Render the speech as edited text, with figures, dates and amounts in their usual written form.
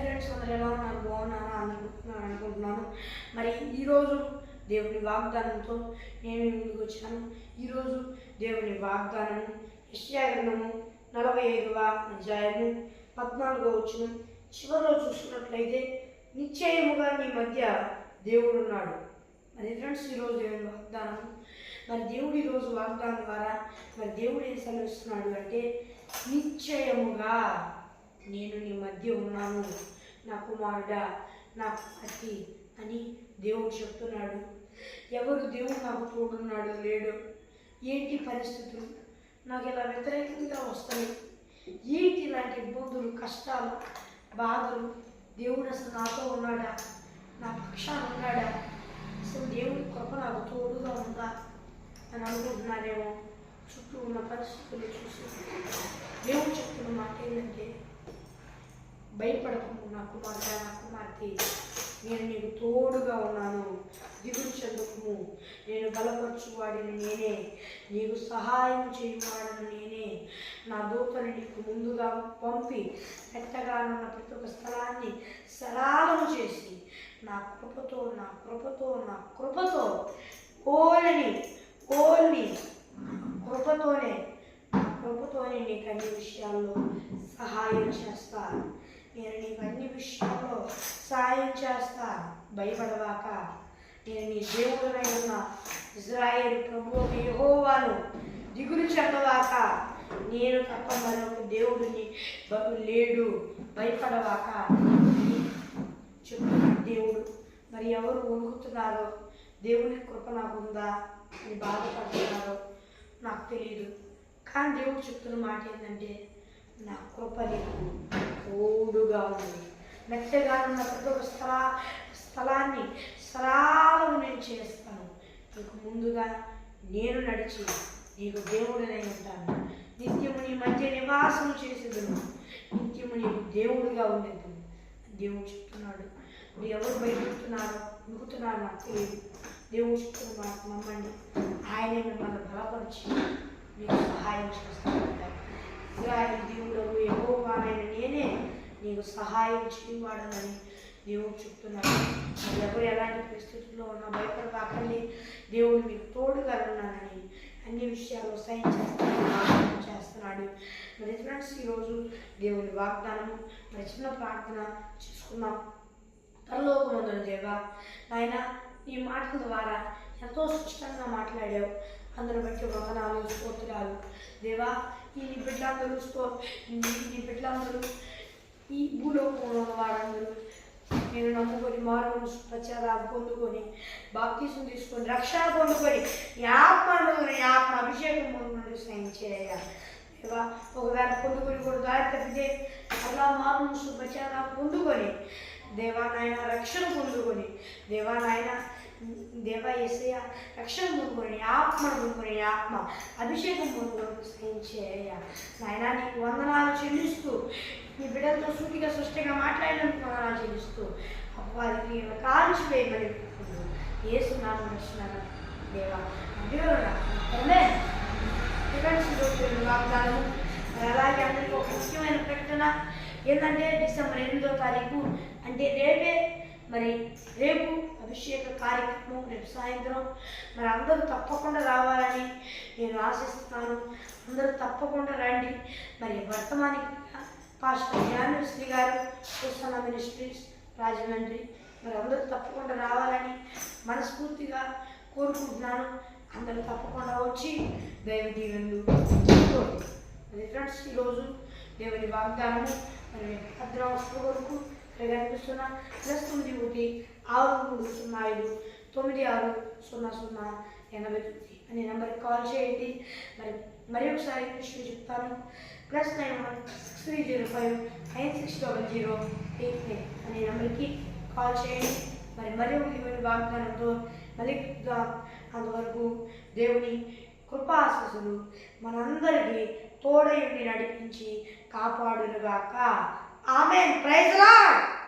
Friends, అందరూ ఎలా ఉన్నారు? బాగున్నారా? అనుకుంటున్నాను. మరి ఈరోజు దేవుని వాగ్దానంతో నేను ముందుకు వచ్చాను. ఈరోజు దేవుని వాగ్దానం యెషయా గ్రంథము 45వ అధ్యాయము 14వ వచనం చివరిలో చూసుకున్నట్లయితే, నిశ్చయముగా నీ మధ్య దేవుడు ఉన్నాడు. మరి ఫ్రెండ్స్, ఈరోజు దేవుని వాగ్దానం, మరి దేవుడు ఈరోజు వాగ్దానం ద్వారా మరి దేవుడు ఏం సెలవిస్తున్నాడు అంటే, నిశ్చయముగా నేను నీ మధ్య ఉన్నాను, నా కుమారుడా, నా కుమార్తె అని దేవుడు చెప్తున్నాడు. ఎవరు దేవుడు నాకు తోడున్నాడు లేడు? ఏంటి పరిస్థితులు నాకు ఇలా వ్యతిరేకంగా వస్తాయి? ఏంటి ఇలాంటి ఇబ్బందులు, కష్టాలు, బాధలు? దేవుడు అసలు నాతో ఉన్నాడా? నా పక్షాన ఉన్నాడా? అసలు దేవుడి కృప నాకు తోడుగా ఉందా అని అనుకుంటున్నారేమో. చుట్టూ ఉన్న పరిస్థితులు చూసి దేవుడు చెప్తున్న మాట ఏంటంటే, భయపడకు నా కుమార్తె, నా కుమార్తె, నేను నీకు తోడుగా ఉన్నాను, దిగులు చెందకుము, నేను బలపరచువాడిని నేనే, నీకు సహాయం చేయవాడను నేనే, నా దూతను నీకు ముందుగా పంపి మెత్తగా ఉన్న ప్రతి ఒక్క స్థలాన్ని సరళం చేసి నా కృపతో నా కృపతో నా కృపతో ఓల్ని కృపతోనే నీకు అన్ని విషయాల్లో సహాయం చేస్తా. నేను నీకు అన్ని విషయాల్లో సహాయం చేస్తా. భయపడవాక, నేను నీ దేవుడనై ఉన్న ఇజ్రాయేలు ప్రభువు యెహోవాను. దిగులు చెందవాక, నేను తప్ప మరొక దేవుడిని లేడు. భయపడవాక చెప్తున్నాడు దేవుడు. మరి ఎవరు వణుకుతున్నారో, దేవుని కృప నాకుందా అని బాధపడుతున్నారో నాకు తెలియదు. కానీ దేవుడు చెప్తున్న మాట ఏంటంటే, నా కృప నీకు తోడుగా ఉంది. మెత్తగా ఉన్న ప్రతి ఒక్క స్థలాన్ని సరళం నేను చేస్తాను. నీకు ముందుగా నేను నడిచి నీకు దేవుడినై ఉంటాను. నిత్యము నీ మధ్య నివాసం చేసేదను, నిత్యము నీకు దేవుడిగా ఉండేది దేవుడు చెప్తున్నాడు. మీరు ఎవరు భయపడుతున్నారో, ఉనుకుతున్నారో నాకు తెలియదు. దేవుడు చెప్తున్న మాట నమ్మండి. ఆయనే మిమ్మల్ని బలపరిచి మీకు సహాయం చేస్తానంటారు. ఇజ్రాయేలు దేవుడు యెహోవానైన నేనే నీకు సహాయం చేయవాడనని దేవుడు చెప్తున్నాడు. మరి ఎవరు ఎలాంటి పరిస్థితుల్లో ఉన్నా భయపడకండి, దేవుడు మీకు తోడుగా ఉన్నానని అన్ని విషయాల్లో సహాయం చేస్తున్నాడు. మరి ఫ్రెండ్స్, ఈరోజు దేవుని వాగ్దానము మరి చిన్న ప్రార్థన చేసుకున్నాం. పరలోకమందున దేవా, నాయన ఈ మాటల ద్వారా ఎంతో స్పష్టంగా మాట్లాడావు. అందరూ బట్టి వందనాలు, స్తోత్రాలు దేవా. ఈ బిడ్డలందరూ ఈ భూలోకంలో ఉన్న వారందరూ నేను నమ్ముకొని మారు ప్రచారాలు పొందుకొని బాప్తిసం తీసుకొని రక్షణ పొందుకొని ఈ ఆత్మ అభిషేకం పొందుకొని సహాయం చేయాలి దేవా. ఒకవేళ పొందుకొని కూడా దారి తప్పితే అలా మారు ప్రచారాలు పొందుకొని దేవా నాయన రక్షణ పొందుకొని దేవా నాయన దేవా యేసయ్య రక్షణ పొందుకొని ఆత్మ అభిషేకం పొందుకొని సహాయం చేయ నాయన. నీకు వందనాలు చెల్లిస్తూ, నీ బిడ్డలతో సూటిగా సృష్టిగా మాట్లాడినందుకు వందనాలు చెల్లిస్తూ వారికి కాల్చివేయమని యేసు నామమున నడుస్తున్నాను దేవా. వాగ్దానము. మరి అలాగే అందరికీ ఒక ముఖ్యమైన ప్రకటన ఏంటంటే, డిసెంబర్ 8వ తారీఖు అంటే రేపు అభిషేక కార్యక్రమం, రేపు సాయంత్రం. మరి అందరూ తప్పకుండా రావాలని నేను ఆశిస్తున్నాను. అందరూ తప్పకుండా రండి. మరి వర్తమానికి పాస్టర్ జ్ఞానశ్రీ గారు, కృష్ణ మినిస్ట్రీస్ రాజమండ్రి, మరి అందరూ తప్పకుండా రావాలని మనస్ఫూర్తిగా కోరుకుంటున్నాను. అందరూ తప్పకుండా వచ్చి దైవ దీవెనలు తీసుకోండి. మరి ఫ్రెండ్స్, ఈరోజు దేవుని వాగ్దానము మరి భద్రావస్థ వరకు కనిపిస్తున్న +91 6305 9600 అనే నెంబర్కి కాల్ చేయండి. మరి ఒకసారి విషయం చెప్తాను. +91 6305 960088 అనే నెంబర్కి కాల్ చేయండి. మరి ఒక దేవుని వాగ్దానంతో మళ్ళీ అంతవరకు దేవుని కృపాశీస్సులు మనందరికీ తోడయుండి నడిపించి కాపాడునుగాక. ఆమేన్. Praise the lord.